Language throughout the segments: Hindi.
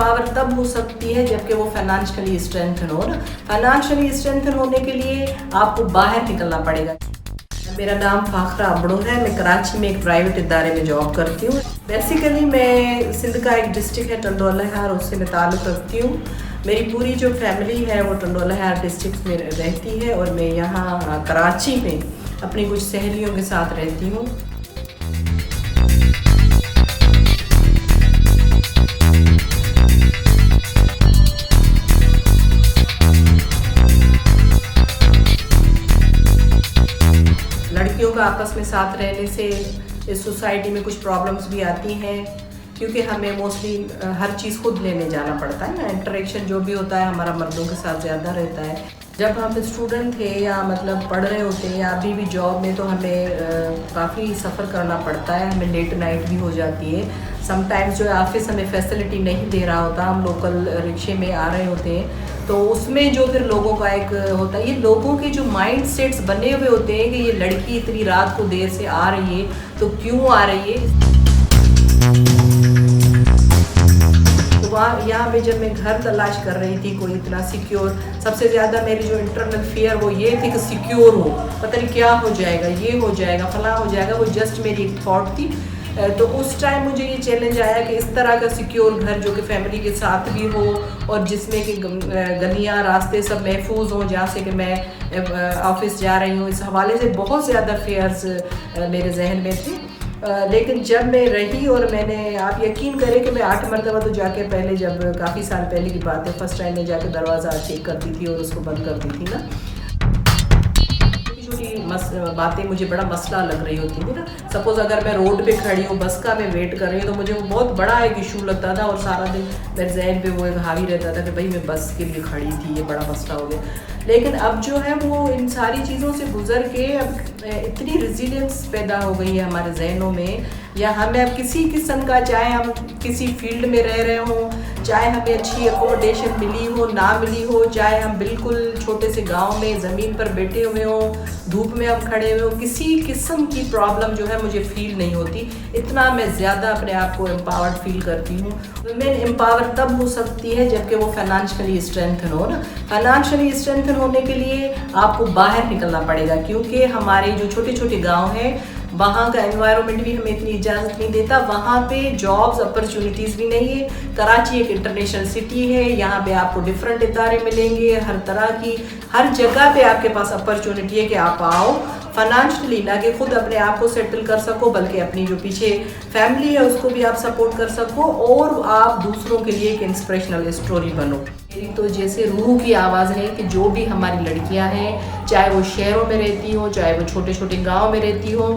एम्पावर तब हो सकती है जबकि वो फाइनेंशियली स्ट्रेंथन हो ना। फाइनेंशियली स्ट्रेंथन होने के लिए आपको बाहर निकलना पड़ेगा। मेरा नाम फाखरा अबड़ो है। मैं कराची में एक प्राइवेट इदारे में जॉब करती हूँ। बेसिकली मैं सिंध का एक डिस्ट्रिक्ट है टंडोला हार, उससे मैं ताल्लुक़ रखती हूँ। मेरी पूरी जो फैमिली है वो टंडोला हार डिस्ट्रिक्ट में रहती है और मैं यहाँ कराची में अपनी कुछ सहेलियों के साथ रहती हूँ। लड़कियों का आपस में साथ रहने से इस सोसाइटी में कुछ प्रॉब्लम्स भी आती हैं, क्योंकि हमें मोस्टली हर चीज़ खुद लेने जाना पड़ता है ना। इंटरेक्शन जो भी होता है हमारा मर्दों के साथ ज़्यादा रहता है। जब हम स्टूडेंट थे या मतलब पढ़ रहे होते हैं या अभी भी जॉब में, तो हमें काफ़ी सफ़र करना पड़ता है। हमें लेट नाइट भी हो जाती है। समटाइम्स जो ऑफिस हमें फैसिलिटी नहीं दे रहा होता, हम लोकल रिक्शे में आ रहे होते हैं, तो उसमें जो फिर लोगों का एक होता है, ये लोगों के जो माइंड सेट्स बने हुए होते हैं कि ये लड़की इतनी रात को देर से आ रही है तो क्यों आ रही है। तो वहाँ यहाँ पे जब मैं घर तलाश कर रही थी कोई इतना सिक्योर, सबसे ज़्यादा मेरी जो इंटरनल फियर वो ये थी कि सिक्योर हो, पता नहीं क्या हो जाएगा, ये हो जाएगा, फला हो जाएगा। वो जस्ट मेरी एक थॉट थी। तो उस टाइम मुझे ये चैलेंज आया कि इस तरह का सिक्योर घर जो कि फैमिली के साथ भी हो और जिसमें कि गलियाँ रास्ते सब महफूज हों, जहाँ से कि मैं ऑफिस जा रही हूँ। इस हवाले से बहुत ज़्यादा फेयर्स मेरे जहन में थे। लेकिन जब मैं रही और मैंने, आप यकीन करें कि मैं 8 मरतबा तो जाके पहले, जब काफ़ी साल पहले की बात है, फर्स्ट टाइम में जाके दरवाज़ा चेक करती थी और उसको बंद करती थी ना। छोटी बातें मुझे बड़ा मसला लग रही होती थी ना। सपोज़ अगर मैं रोड पे खड़ी हूँ, बस का मैं वेट कर रही हूँ, तो मुझे वो बहुत बड़ा एक इशू लगता था और सारा दिन मेरे जहन पे वो एक हावी रहता था कि भाई मैं बस के लिए खड़ी थी, ये बड़ा मसला हो गया। लेकिन अब जो है वो इन सारी चीज़ों से गुजर के अब इतनी रेजिलियंस पैदा हो गई है हमारे जहनों में, या हमें अब किसी किस्म का, चाहे हम किसी फील्ड में रह रहे हों, चाहे हमें अच्छी अकोमोडेशन मिली हो ना मिली हो, चाहे हम बिल्कुल छोटे से गांव में ज़मीन पर बैठे हुए हों, धूप में हम खड़े हुए हों, किसी किस्म की प्रॉब्लम जो है मुझे फील नहीं होती। इतना मैं ज़्यादा अपने आप को एम्पावर्ड फील करती हूँ। वुमेन एम्पावर तब हो सकती है जबकि वो फाइनेंशियली स्ट्रेंथन हो ना। फाइनेंशियली स्ट्रेंथन होने के लिए आपको बाहर निकलना पड़ेगा, क्योंकि हमारे जो छोटे छोटे गाँव हैं वहाँ का एनवायरनमेंट भी हमें इतनी इजाज़त नहीं देता। वहाँ पे जॉब्स अपॉर्चुनिटीज़ भी नहीं है। कराची एक इंटरनेशनल सिटी है, यहाँ पे आपको डिफरेंट इदारे मिलेंगे, हर तरह की, हर जगह पे आपके पास अपॉर्चुनिटी है कि आप आओ फाइनेंशियली, ना कि खुद अपने आप को सेटल कर सको, बल्कि अपनी जो पीछे फैमिली है उसको भी आप सपोर्ट कर सको और आप दूसरों के लिए एक इंस्पिरेशनल स्टोरी बनो। मेरी तो जैसे रूह की आवाज़ है कि जो भी हमारी लड़कियां हैं, चाहे वो शहरों में रहती हों, चाहे वो छोटे छोटे गांव में रहती हों,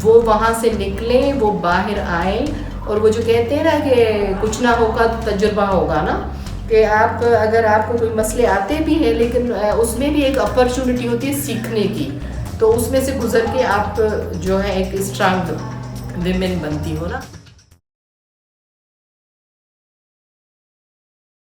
वो वहाँ से निकलें, वो बाहर आएँ। और वो जो कहते हैं ना कि कुछ ना होगा तो तजुर्बा होगा ना, कि आप अगर आपको कोई मसले आते भी हैं लेकिन उसमें भी एक अपॉर्चुनिटी होती है सीखने की, तो उसमें से गुजर के आप जो है एक स्ट्रांग विमेन बनती हो ना।